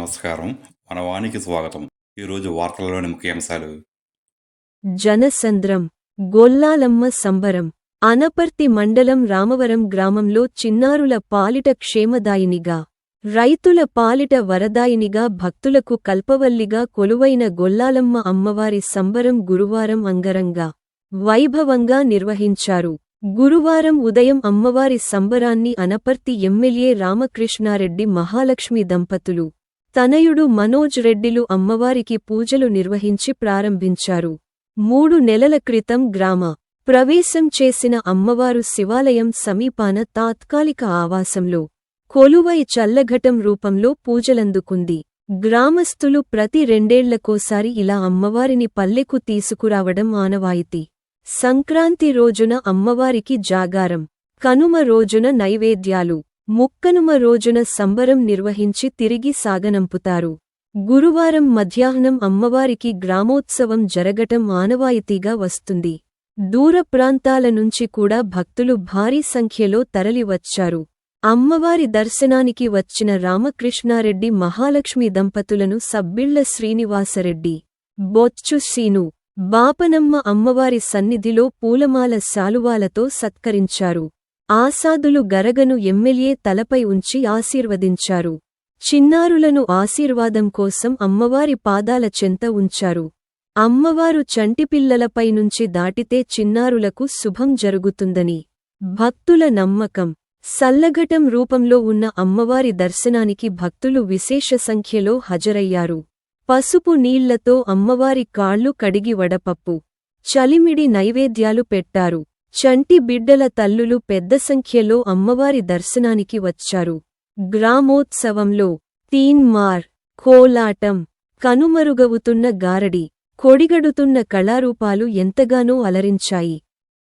నమస్కారం. మన వానికి స్వాగతం. ఈరోజు వార్తలలోని ముఖ్యాంశాలు. జనసంద్రం, గొల్లాలమ్మ సంబరం. అనపర్తి మండలం రామవరం గ్రామంలో చిన్నారుల పాలిట క్షేమదాయినిగా, రైతుల పాలిట వరదాయినిగా, భక్తులకు కల్పవల్లిగా కొలువైన గొల్లాలమ్మ అమ్మవారి సంబరం గురువారం అంగరంగ వైభవంగా నిర్వహించారు. గురువారం ఉదయం అమ్మవారి సంబరాన్ని అనపర్తి ఎమ్మెల్యే రామకృష్ణారెడ్డి మహాలక్ష్మి దంపతులు, తనయుడు మనోజ్ రెడ్డిలు అమ్మవారికి పూజలు నిర్వహించి ప్రారంభించారు. 3 నెలల క్రితం గ్రామ ప్రవేశం చేసిన అమ్మవారు శివాలయం సమీపాన తాత్కాలిక ఆవాసంలో కొలువై చల్లఘటం రూపంలో పూజలందుకుంది. గ్రామస్థులు ప్రతి 2 ఏళ్లకోసారి ఇలా అమ్మవారిని పల్లెకు తీసుకురావడం ఆనవాయితీ. సంక్రాంతి రోజున అమ్మవారికి జాగారం, కనుమ రోజున నైవేద్యాలు, ముక్కనుమ రోజున సంబరం నిర్వహించి తిరిగి సాగనంపుతారు. గురువారం మధ్యాహ్నం అమ్మవారికి గ్రామోత్సవం జరగటం ఆనవాయితీగా వస్తుంది. దూర ప్రాంతాల నుంచి కూడా భక్తులు భారీ సంఖ్యలో తరలివచ్చారు. అమ్మవారి దర్శనానికి వచ్చిన రామకృష్ణారెడ్డి మహాలక్ష్మి దంపతులను సబ్బిళ్ల శ్రీనివాసరెడ్డి, బొచ్చు సీను, బాపనమ్మ అమ్మవారి సన్నిధిలో పూలమాల శాలువాలతో సత్కరించారు. ఆసాదులు గరగను ఎమ్మెల్యే తలపై ఉంచి ఆశీర్వదించారు. చిన్నారులను ఆశీర్వాదం కోసం అమ్మవారి పాదాల చెంత ఉంచారు. అమ్మవారు చంటిపిల్లలపై నుంచి దాటితే చిన్నారులకు శుభం జరుగుతుందని భక్తుల నమ్మకం. సల్లఘటం రూపంలో ఉన్న అమ్మవారి దర్శనానికి భక్తులు విశేష సంఖ్యలో హాజరయ్యారు. పసుపు నీళ్లతో అమ్మవారి కాళ్లు కడిగి వడపప్పు, చలిమిడి నైవేద్యాలు పెట్టారు. చంటి బిడ్డల తల్లులు పెద్ద సంఖ్యలో అమ్మవారి దర్శనానికి వచ్చారు. గ్రామోత్సవంలో తీన్మార్, కోలాటం, కనుమరుగవుతున్న గారడి, కొడిగడుతున్న కళారూపాలు ఎంతగానో అలరించాయి.